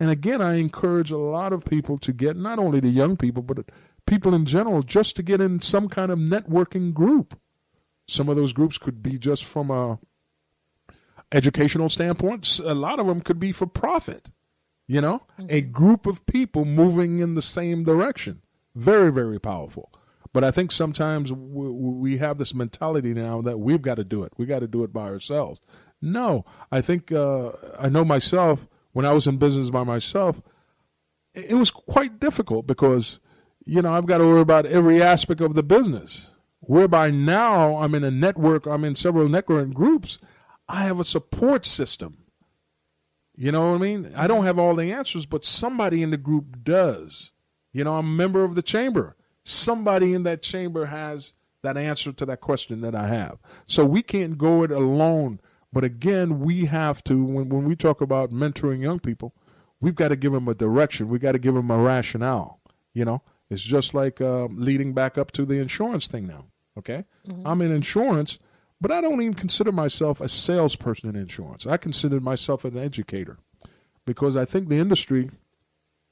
And again, I encourage a lot of people to get, not only the young people, but people in general, just to get in some kind of networking group. Some of those groups could be just from a educational standpoint. A lot of them could be for profit, a group of people moving in the same direction. Very, very powerful. But I think sometimes we have this mentality now that we've got to do it. We got to do it by ourselves. No, I think I know myself, when I was in business by myself, it was quite difficult because, I've got to worry about every aspect of the business. Whereby now I'm in a network, I'm in several networking groups, I have a support system. You know what I mean? I don't have all the answers, but somebody in the group does. I'm a member of the chamber. Somebody in that chamber has that answer to that question that I have. So we can't go it alone. But again, we have to, when we talk about mentoring young people, we've got to give them a direction. We've got to give them a rationale. It's just like leading back up to the insurance thing now. Okay? Mm-hmm. I'm in insurance, but I don't even consider myself a salesperson in insurance. I consider myself an educator because I think the industry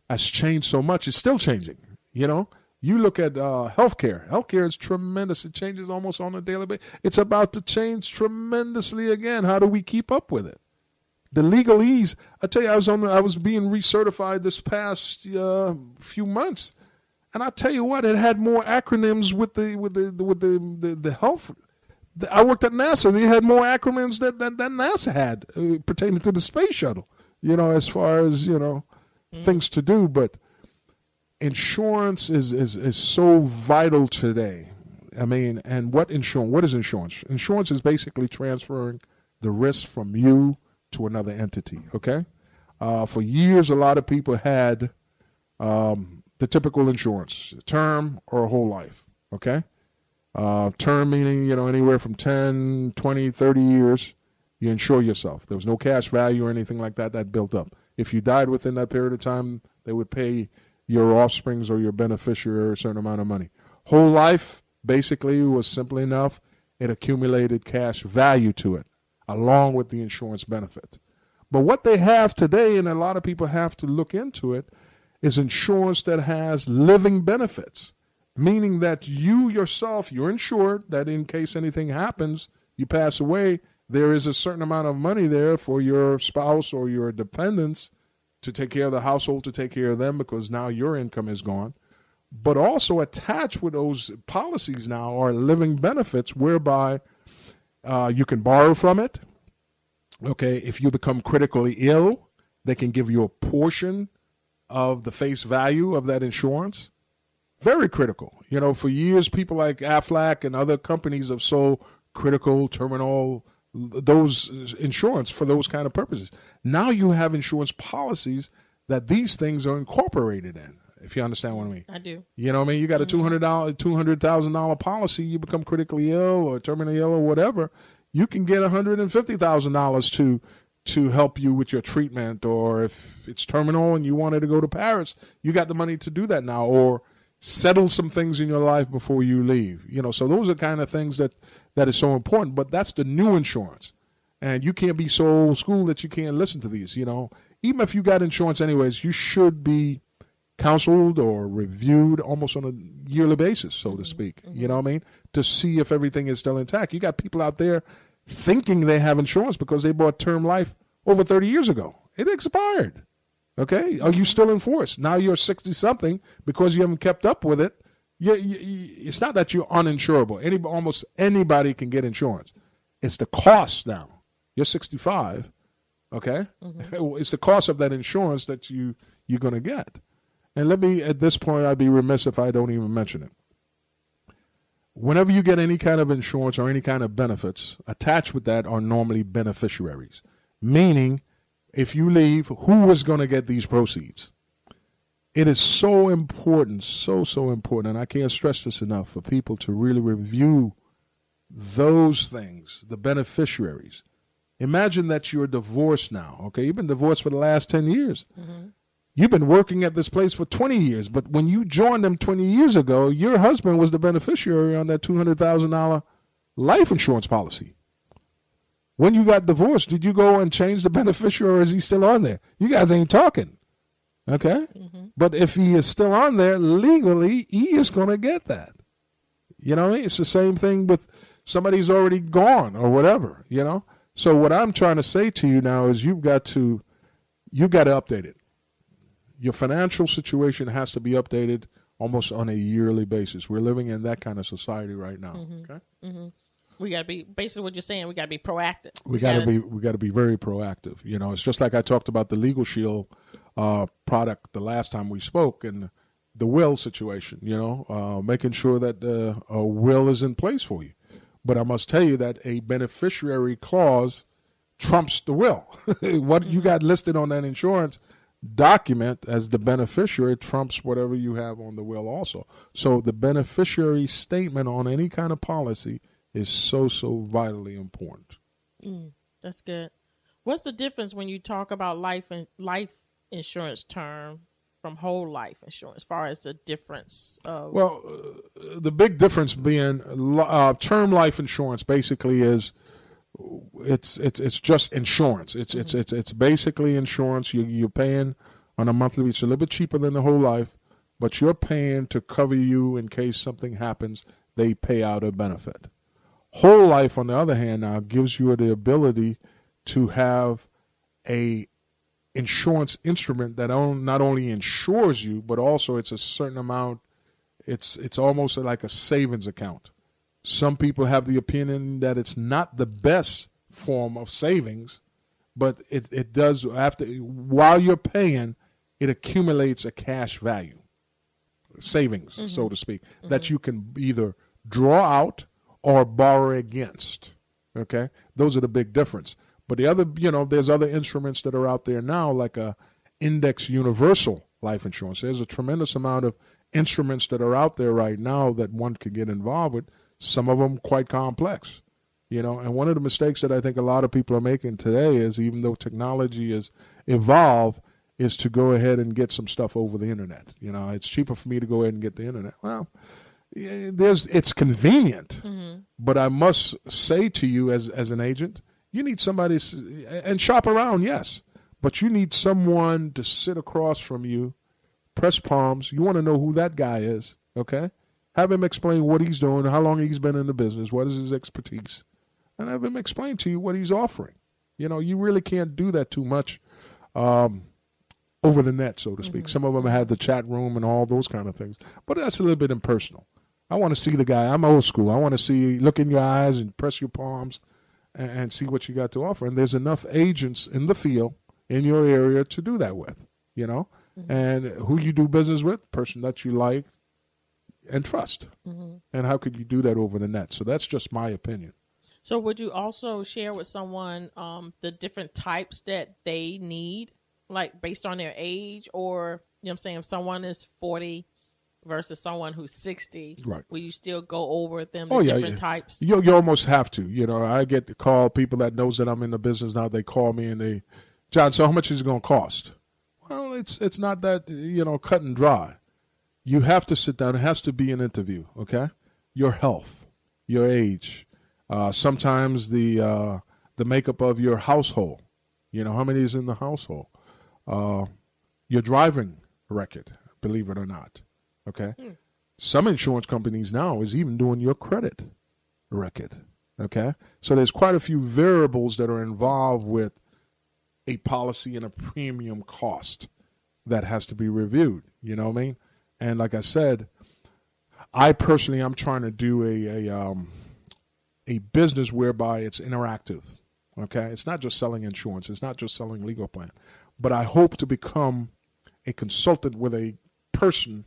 has changed so much. It's still changing. You look at healthcare. Healthcare is tremendous. It changes almost on a daily basis. It's about to change tremendously again. How do we keep up with it? The legalese. I tell you, I was being recertified this past few months, and I tell you what, it had more acronyms with the health. I worked at NASA. They had more acronyms than NASA had pertaining to the space shuttle. As far as things to do, but. Insurance is so vital today. I mean, and what is insurance? Insurance is basically transferring the risk from you to another entity, okay? For years, a lot of people had the typical insurance, term or a whole life, okay? Term meaning, anywhere from 10, 20, 30 years, you insure yourself. There was no cash value or anything like that built up. If you died within that period of time, they would pay your offsprings or your beneficiary a certain amount of money. Whole life basically was simple enough. It accumulated cash value to it along with the insurance benefit. But what they have today, and a lot of people have to look into it, is insurance that has living benefits, meaning that you yourself, you're insured that in case anything happens, you pass away, there is a certain amount of money there for your spouse or your dependents to take care of the household, to take care of them, because now your income is gone. But also attached with those policies now are living benefits whereby you can borrow from it. Okay, if you become critically ill, they can give you a portion of the face value of that insurance. Very critical. For years, people like Aflac and other companies have sold critical, terminal, those insurance for those kind of purposes. Now you have insurance policies that these things are incorporated in, if you understand what I mean. I do. You know what I mean? You got a $200,000 policy, you become critically ill or terminally ill or whatever, you can get $150,000 to help you with your treatment, or if it's terminal and you wanted to go to Paris, you got the money to do that now, or settle some things in your life before you leave. So those are kind of things that is so important, but that's the new insurance. And you can't be so old school that you can't listen to these, Even if you got insurance anyways, you should be counseled or reviewed almost on a yearly basis, so to speak, you know what I mean, to see if everything is still intact. You got people out there thinking they have insurance because they bought term life over 30 years ago. It expired, okay? Are you still in force? Now you're 60-something because you haven't kept up with it. It's not that you're uninsurable. Almost anybody can get insurance. It's the cost now. You're 65, okay? Mm-hmm. It's the cost of that insurance that you're going to get. And at this point, I'd be remiss if I don't even mention it. Whenever you get any kind of insurance or any kind of benefits, attached with that are normally beneficiaries. Meaning, if you leave, who is going to get these proceeds? It is so important, so important, and I can't stress this enough, for people to really review those things, the beneficiaries. Imagine that you're divorced now, okay? You've been divorced for the last 10 years. Mm-hmm. You've been working at this place for 20 years, but when you joined them 20 years ago, your husband was the beneficiary on that $200,000 life insurance policy. When you got divorced, did you go and change the beneficiary, or is he still on there? You guys ain't talking. Okay? But if he is still on there, legally, he is going to get that. You know what I mean? It's the same thing with somebody who's already gone or whatever, you know? So what I'm trying to say to you now is you've got to update it. Your financial situation has to be updated almost on a yearly basis. We're living in that kind of society right now. Okay? We got to be, basically what you're saying, we got to be proactive. We got to be very proactive. You know, it's just like I talked about the Legal Shield product the last time we spoke, and the will situation, you know, making sure that a will is in place for you. But I must tell you that a beneficiary clause trumps the will. What you got listed on that insurance document as the beneficiary trumps whatever you have on the will also. So the beneficiary statement on any kind of policy is so vitally important. That's good. What's the difference when you talk about life insurance term from whole life insurance, as far as the difference of? Well, the big difference being term life insurance basically is it's just insurance. It's basically insurance. You're paying on a monthly basis. It's a little bit cheaper than the whole life, but you're paying to cover you in case something happens. They pay out a benefit. Whole life, on the other hand, now gives you the ability to have a insurance instrument that not only insures you, but also it's a certain amount. It's almost like a savings account. Some people have the opinion that it's not the best form of savings, but it does while you're paying, it accumulates a cash value, savings, so to speak, that you can either draw out or borrow against. Okay, those are the big difference. But the other, there's other instruments that are out there now, like a index universal life insurance. There's a tremendous amount of instruments that are out there right now that one could get involved with. Some of them quite complex, and one of the mistakes that I think a lot of people are making today is, even though technology has evolved, is to go ahead and get some stuff over the internet. It's cheaper for me to go ahead and get the internet. Well, it's convenient, but I must say to you as an agent, you need somebody, and shop around, yes, but you need someone to sit across from you, press palms. You want to know who that guy is, okay? Have him explain what he's doing, how long he's been in the business, what is his expertise, and have him explain to you what he's offering. You really can't do that too much over the net, so to speak. Some of them had the chat room and all those kind of things, but that's a little bit impersonal. I want to see the guy. I'm old school. I want to see, look in your eyes and press your palms and see what you got to offer. And there's enough agents in the field in your area to do that with, and who you do business with, person that you like and trust. And how could you do that over the net? So that's just my opinion. So would you also share with someone the different types that they need, like based on their age, or, if someone is 40 versus someone who's 60, right? Will you still go over them, different types? You almost have to. I get to call people that knows that I'm in the business now. They call me and John, so how much is it going to cost? Well, it's not that, cut and dry. You have to sit down. It has to be an interview, okay? Your health, your age, sometimes the makeup of your household. How many is in the household? Your driving record, believe it or not. Okay. Some insurance companies now is even doing your credit record. Okay. So there's quite a few variables that are involved with a policy and a premium cost that has to be reviewed. You know what I mean? And like I said, I personally, I'm trying to do a business whereby it's interactive. Okay. It's not just selling insurance. It's not just selling legal plan, but I hope to become a consultant with a person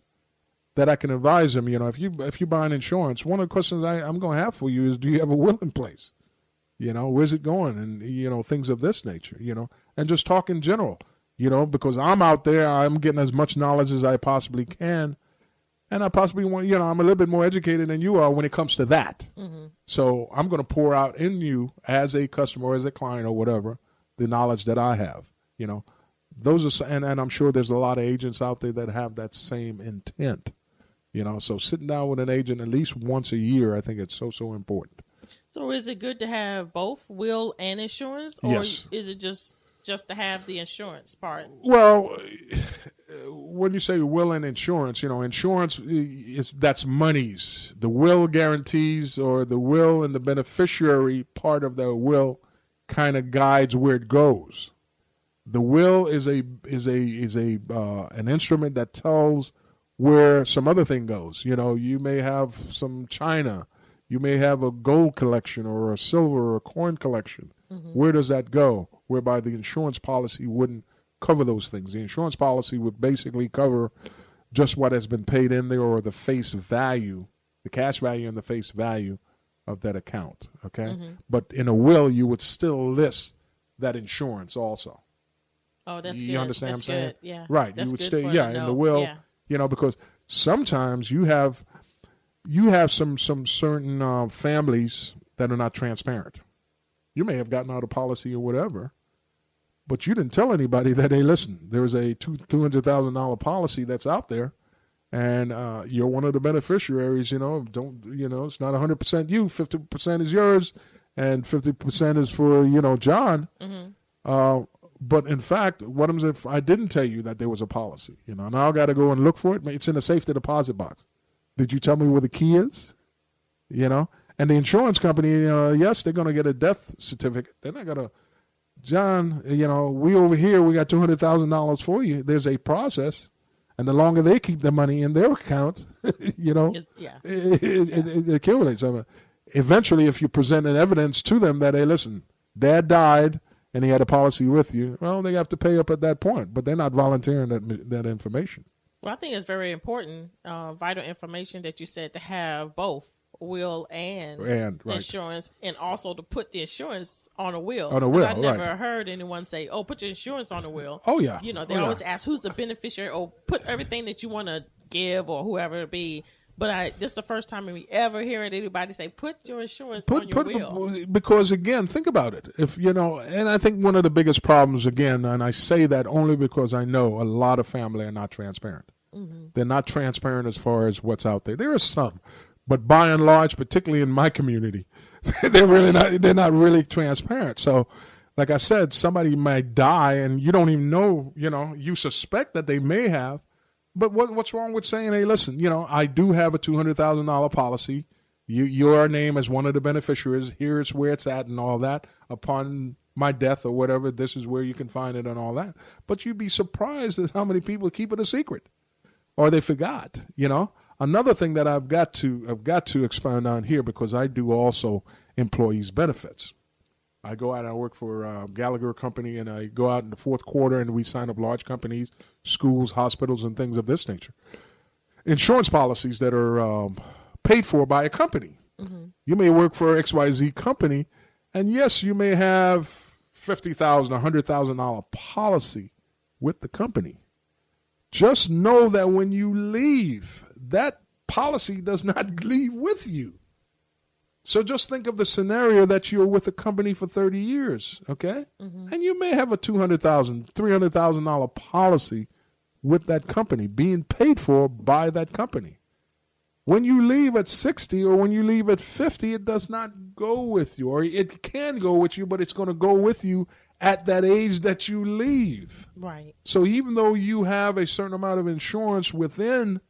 that I can advise them. If you buy an insurance, one of the questions I'm going to have for you is, do you have a will in place? Where's it going? And, things of this nature, and just talk in general, because I'm out there, I'm getting as much knowledge as I possibly can. And I possibly want, I'm a little bit more educated than you are when it comes to that. So I'm going to pour out in you as a customer or as a client or whatever, the knowledge that I have, Those are, and I'm sure there's a lot of agents out there that have that same intent. So sitting down with an agent at least once a year, I think it's so important. So is it good to have both will and insurance, or yes. Is it just to have the insurance part? Well, when you say will and insurance, insurance that's monies. The will guarantees, or the will and the beneficiary part of the will kind of guides where it goes. The will is an instrument that tells where some other thing goes. You may have some china, you may have a gold collection or a silver or a coin collection. Where does that go? Whereby the insurance policy wouldn't cover those things. The insurance policy would basically cover just what has been paid in there, or the face value, the cash value and the face value of that account. Okay, but in a will, you would still list that insurance also. Oh, that's you good. understand That's what I'm saying? good. Yeah, right. That's you would good stay, for in the will. Yeah. Because sometimes you have some certain families that are not transparent. You may have gotten out a policy or whatever, but you didn't tell anybody that, hey, listen, there's a $200,000 policy that's out there, and you're one of the beneficiaries. It's not 100% you, 50% is yours, and 50% is for John. But in fact, what happens if I didn't tell you that there was a policy? Now I got to go and look for it. It's in the safety deposit box. Did you tell me where the key is? And the insurance company, yes, they're going to get a death certificate. They're not going to, John, we over here, we got $200,000 for you. There's a process. And the longer they keep the money in their account, it accumulates. Eventually, if you present an evidence to them that, hey, listen, Dad died and he had a policy with you, well, they have to pay up at that point. But they're not volunteering that information. Well, I think it's very important, vital information that you said, to have both will and right. insurance, and also to put the insurance on a will. On a will, I've never heard anyone say, "Oh, put your insurance on a will." Oh yeah, they always ask who's the beneficiary. Oh, put everything that you want to give or whoever it be. But this is the first time we ever hear anybody say, "Put your insurance on your will." Because again, think about it. If and I think one of the biggest problems, again, and I say that only because I know a lot of family are not transparent. They're not transparent as far as what's out there. There are some. But by and large, particularly in my community, they're not really transparent. So, like I said, somebody might die and you don't even know, you suspect that they may have. But what's wrong with saying, hey, listen, I do have a $200,000 policy. Your name as one of the beneficiaries. Here's where it's at and all that. Upon my death or whatever, this is where you can find it and all that. But you'd be surprised at how many people keep it a secret, or they forgot, Another thing that I've got to expand on here, because I do also employees benefits. I go out and I work for Gallagher Company, and I go out in the fourth quarter and we sign up large companies, schools, hospitals, and things of this nature. Insurance policies that are paid for by a company. You may work for XYZ company, and yes, you may have $50,000, $100,000 policy with the company. Just know that when you leave, that policy does not leave with you. So just think of the scenario that you're with a company for 30 years, okay? And you may have a $200,000, $300,000 policy with that company being paid for by that company. When you leave at 60 or when you leave at 50, it does not go with you, or it can go with you, but it's going to go with you at that age that you leave. Right. So even though you have a certain amount of insurance within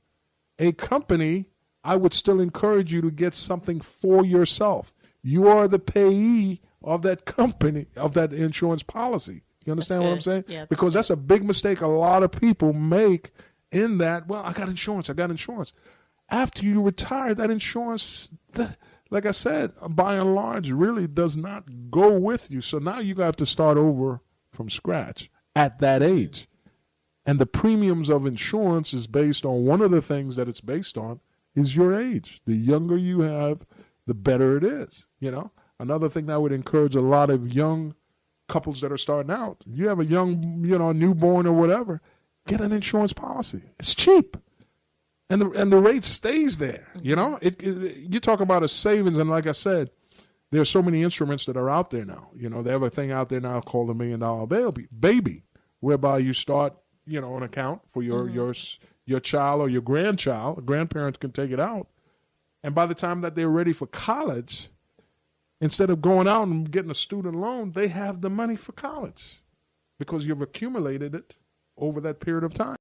a company, I would still encourage you to get something for yourself. You are the payee of that company, of that insurance policy. You understand what I'm saying? Yeah, because that's a big mistake a lot of people make in that, well, I got insurance. After you retire, that insurance, like I said, by and large, really does not go with you. So now you have to start over from scratch at that age. And the premiums of insurance is based on, one of the things that it's based on is your age. The younger you have, the better it is. Another thing that I would encourage a lot of young couples that are starting out, you have a young, newborn or whatever, get an insurance policy. It's cheap. And the rate stays there, you talk about a savings, and like I said, there are so many instruments that are out there now. They have a thing out there now called the $1 Million Baby, whereby you start, an account for your child or your grandchild. A grandparent can take it out, and by the time that they're ready for college, instead of going out and getting a student loan, they have the money for college because you've accumulated it over that period of time.